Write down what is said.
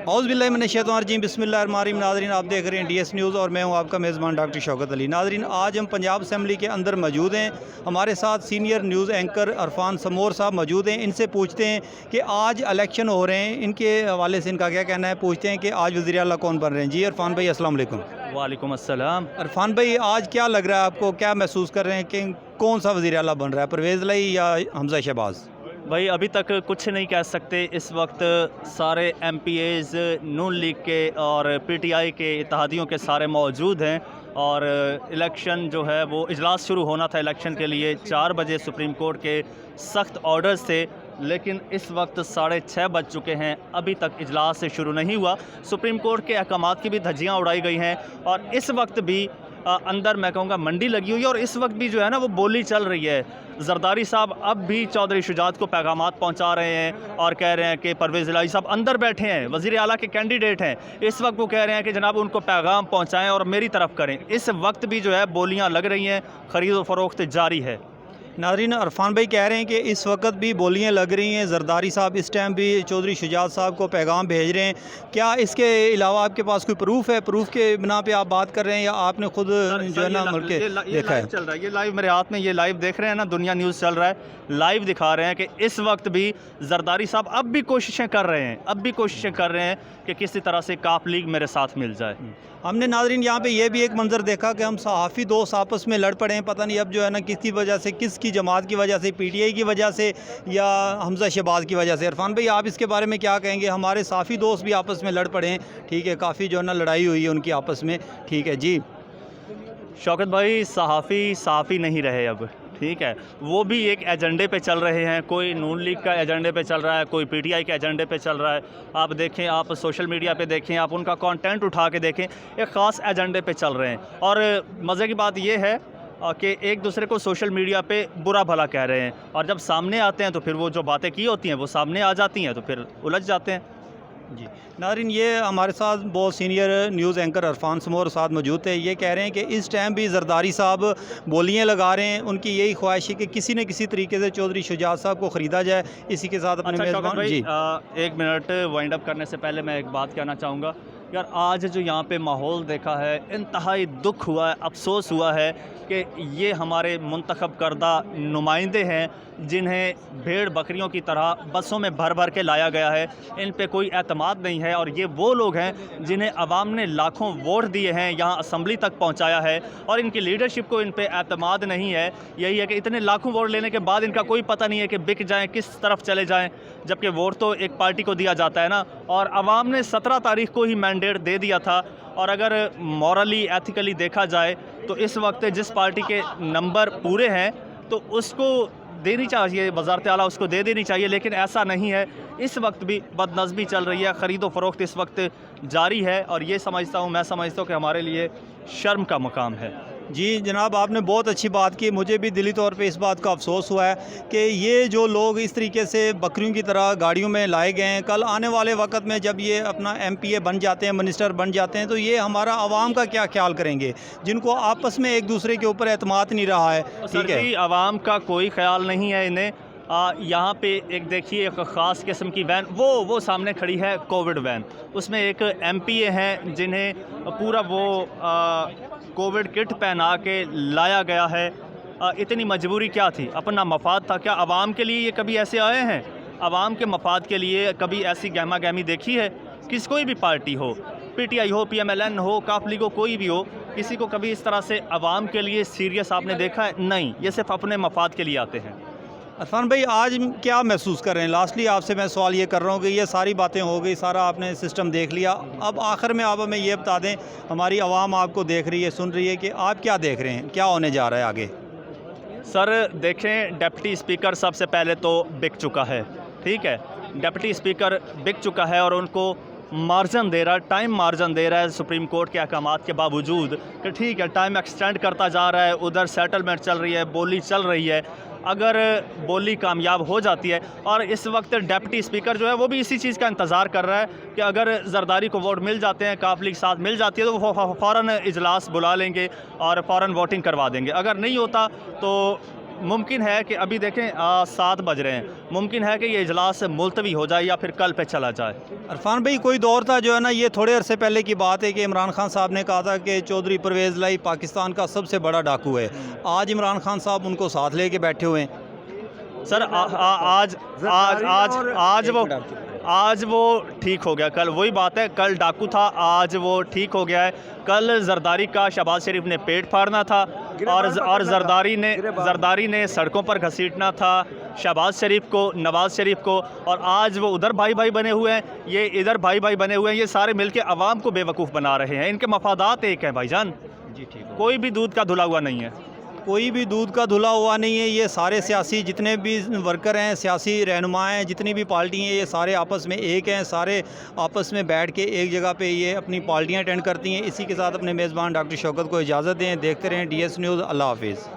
औज़ुबिल्लाहिमिनश्शैतानिर्रजीम बिस्मिल्लाहिर्रहमानिर्रहीम। नाज़रीन, आप देख रहे हैं DS न्यूज़ और मैं हूं आपका मेज़बान डॉक्टर शौकत अली। नाज़रीन, आज हम पंजाब असेंबली के अंदर मौजूद हैं। हमारे साथ सीनियर न्यूज़ एंकर अरफान समोर साहब मौजूद हैं। इनसे पूछते हैं कि आज इलेक्शन हो रहे हैं, इनके हवाले से इनका क्या कहना है। पूछते हैं कि आज वज़ीर आला कौन बन रहे हैं। जी अरफान भाई, अस्सलाम वालेकुम। वालेकुम अस्सलाम। अरफान भाई, आज क्या लग रहा है आपको, क्या महसूस कर रहे हैं कि कौन सा वज़ीर आला बन रहा है, परवेज़ लाई या हमज़ा शहबाज? भाई अभी तक कुछ नहीं कह सकते। इस वक्त सारे MPAs नून लीग के और PTI के इत्तेहादियों के सारे मौजूद हैं और इलेक्शन जो है वो इजलास शुरू होना था इलेक्शन के लिए 4 बजे सुप्रीम कोर्ट के सख्त ऑर्डर्स थे, लेकिन इस वक्त 6:30 बज चुके हैं, अभी तक इजलास शुरू नहीं हुआ। सुप्रीम कोर्ट के अहकामात की भी धज्जियाँ उड़ाई गई हैं और इस वक्त भी अंदर मैं कहूँगा मंडी लगी हुई है और इस वक्त भी जो है ना वो बोली चल रही है। जरदारी साहब अब भी चौधरी शुजात को पैगामात पहुंचा रहे हैं और कह रहे हैं कि परवेज़ इलाही साहब अंदर बैठे हैं, वज़ीर आला के कैंडिडेट हैं। इस वक्त वो कह रहे हैं कि जनाब उनको पैगाम पहुंचाएं और मेरी तरफ करें। इस वक्त भी जो है बोलियां लग रही हैं, ख़रीद व फरोख्त जारी है। नाज़रीन, अरफान भाई कह रहे हैं कि इस वक्त भी बोलियां लग रही हैं। जरदारी साहब इस टाइम भी चौधरी शुजात साहब को पैगाम भेज रहे हैं। क्या इसके अलावा आपके पास कोई प्रूफ है? प्रूफ के बिना पे आप बात कर रहे हैं या आपने खुद जो है ना मुल्क देखा है? चल रहा है, ये लाइव मेरे हाथ में, ये लाइव देख रहे हैं ना, दुनिया न्यूज़ चल रहा है, लाइव दिखा रहे हैं कि इस वक्त भी जरदारी साहब अब भी कोशिशें कर रहे हैं, अब भी कोशिशें कर रहे हैं कि किसी तरह से काफ लीग मेरे साथ मिल जाए। हमने नाज़रीन यहाँ पे ये भी एक मंज़र देखा कि हम सहाफ़ी दोस्त आपस में लड़ पड़े हैं। पता नहीं अब जो है ना किसकी वजह से, किसकी जमात की वजह से, PTI की वजह से या हमज़ा शहबाज की वजह से। इरफान भाई, आप इसके बारे में क्या कहेंगे? हमारे सहाफ़ी दोस्त भी आपस में लड़ पड़े हैं, ठीक है, काफ़ी जो है ना लड़ाई हुई है उनकी आपस में, ठीक है जी। शौकत भाई, सहाफ़ी नहीं रहे अब, ठीक है, वो भी एक एजेंडे पे चल रहे हैं। कोई नून लीग का एजेंडे पे चल रहा है, कोई PTI के एजेंडे पे चल रहा है। आप देखें, आप सोशल मीडिया पे देखें, आप उनका कंटेंट उठा के देखें, एक ख़ास एजेंडे पे चल रहे हैं। और मज़े की बात ये है कि एक दूसरे को सोशल मीडिया पे बुरा भला कह रहे हैं और जब सामने आते हैं तो फिर वो जो बातें की होती हैं वो सामने आ जाती हैं, तो फिर उलझ जाते हैं। जी नाज़रीन, ये हमारे साथ बहुत सीनियर न्यूज़ एंकर अरफान समोर साथ मौजूद थे। ये कह रहे हैं कि इस टाइम भी जरदारी साहब बोलियां लगा रहे हैं। उनकी यही ख्वाहिश है कि किसी न किसी तरीके से चौधरी शुजात साहब को ख़रीदा जाए। इसी के साथ अपने मेज़बान जी 1 मिनट वाइंड अप करने से पहले मैं एक बात कहना चाहूँगा यार, आज जो यहाँ पे माहौल देखा है, इंतहाई दुख हुआ है, अफसोस हुआ है कि ये हमारे मुंतखब करदा नुमाइंदे हैं जिन्हें भेड़ बकरियों की तरह बसों में भर भर के लाया गया है, इन पे कोई एतमाद नहीं है। और ये वो लोग हैं जिन्हें अवाम ने लाखों वोट दिए हैं, यहाँ असम्बली तक पहुँचाया है और इनकी लीडरशिप को इन पे एतमाद नहीं है। यही है कि इतने लाखों वोट लेने के बाद इनका कोई पता नहीं है कि बिक जाएँ, किस तरफ चले जाएँ, जबकि वोट तो एक पार्टी को दिया जाता है ना। और अवाम ने 17 तारीख को ही मैंडेट दे दिया था। और अगर मॉरली एथिकली देखा जाए तो इस वक्त जिस पार्टी के नंबर पूरे हैं तो उसको देनी चाहिए, वज़ारत आला उसको दे देनी चाहिए, लेकिन ऐसा नहीं है। इस वक्त भी बदनज़मी चल रही है, ख़रीदो फ़रोख्त इस वक्त जारी है और ये समझता हूँ, मैं समझता हूँ कि हमारे लिए शर्म का मकाम है। जी जनाब, आपने बहुत अच्छी बात की। मुझे भी दिली तौर पे इस बात का अफसोस हुआ है कि ये जो लोग इस तरीके से बकरियों की तरह गाड़ियों में लाए गए हैं, कल आने वाले वक्त में जब ये अपना MPA बन जाते हैं, मिनिस्टर बन जाते हैं, तो ये हमारा आवाम का क्या ख्याल करेंगे, जिनको आपस में एक दूसरे के ऊपर एतमाद नहीं रहा है, ठीक है। आवाम का कोई ख्याल नहीं है इन्हें। यहाँ पे एक देखिए, एक ख़ास किस्म की वैन वो सामने खड़ी है, कोविड वैन, उसमें एक MPA हैं जिन्हें पूरा वो कोविड किट पहना के लाया गया है। इतनी मजबूरी क्या थी? अपना मफाद था क्या? आवाम के लिए ये कभी ऐसे आए हैं? आवाम के मफाद के लिए कभी ऐसी गहमा गहमी देखी है? कोई भी पार्टी हो, PTI हो, PMLN हो, काफ लीग हो, कोई भी हो, किसी को कभी इस तरह से आवाम के लिए सीरियस आपने देखा है? नहीं, ये सिर्फ अपने मफाद के लिए आते हैं। अरफान भाई, आज क्या महसूस कर रहे हैं? लास्टली आपसे मैं सवाल ये कर रहा हूँ कि ये सारी बातें हो गई, सारा आपने सिस्टम देख लिया, अब आखिर में आप हमें ये बता दें, हमारी आवाम आपको देख रही है, सुन रही है, कि आप क्या देख रहे हैं, क्या होने जा रहा है आगे? सर देखें, डिप्टी स्पीकर सबसे पहले तो बिक चुका है, ठीक है, डिप्टी स्पीकर बिक चुका है और उनको मार्जिन दे रहा है, टाइम मार्जिन दे रहा है सुप्रीम कोर्ट के अहकामात के बावजूद कि ठीक है, टाइम एक्सटेंड करता जा रहा है, उधर सेटलमेंट चल रही है, बोली चल रही है। अगर बोली कामयाब हो जाती है, और इस वक्त डिप्टी स्पीकर जो है वो भी इसी चीज़ का इंतज़ार कर रहा है कि अगर जरदारी को वोट मिल जाते हैं, काफ लीग साथ मिल जाती है, तो वो फ़ौरन इजलास बुला लेंगे और फ़ौरन वोटिंग करवा देंगे। अगर नहीं होता तो ممکن ہے کہ ابھی دیکھیں 7 بج رہے ہیں، ممکن ہے کہ یہ اجلاس ملتوی ہو جائے یا پھر کل پہ چلا جائے؟ عرفان بھائی کوئی دور تھا جو ہے نا، یہ تھوڑے عرصے پہلے کی بات ہے کہ عمران خان صاحب نے کہا تھا کہ چودھری پرویز لائی پاکستان کا سب سے بڑا ڈاکو ہے. آج عمران خان صاحب ان کو ساتھ لے کے بیٹھے ہوئے ہیں. سر آج وہ ٹھیک ہو گیا. کل وہی بات ہے، کل ڈاکو تھا، آج وہ ٹھیک ہو گیا ہے. کل زرداری کا شہباز شریف نے پیٹ پھاڑنا تھا اور زرداری نے سڑکوں پر گھسیٹنا تھا شہباز شریف کو، نواز شریف کو، اور آج وہ ادھر بھائی بھائی بنے ہوئے ہیں، یہ ادھر بھائی بھائی بنے ہوئے ہیں. یہ سارے مل کے عوام کو بے وقوف بنا رہے ہیں. ان کے مفادات ایک ہیں بھائی جان. جی ٹھیک ہے. کوئی بھی دودھ کا دھلا ہوا نہیں ہے. کوئی بھی دودھ کا دھلا ہوا نہیں ہے. یہ سارے سیاسی جتنے بھی ورکر ہیں، سیاسی رہنما ہیں، جتنی بھی پارٹی ہیں، یہ سارے آپس میں ایک ہیں. سارے آپس میں بیٹھ کے ایک جگہ پہ یہ اپنی پارٹیاں اٹینڈ کرتی ہیں. اسی کے ساتھ اپنے میزبان ڈاکٹر شوکت کو اجازت دیں. دیکھتے رہیں ڈی ایس نیوز. اللہ حافظ.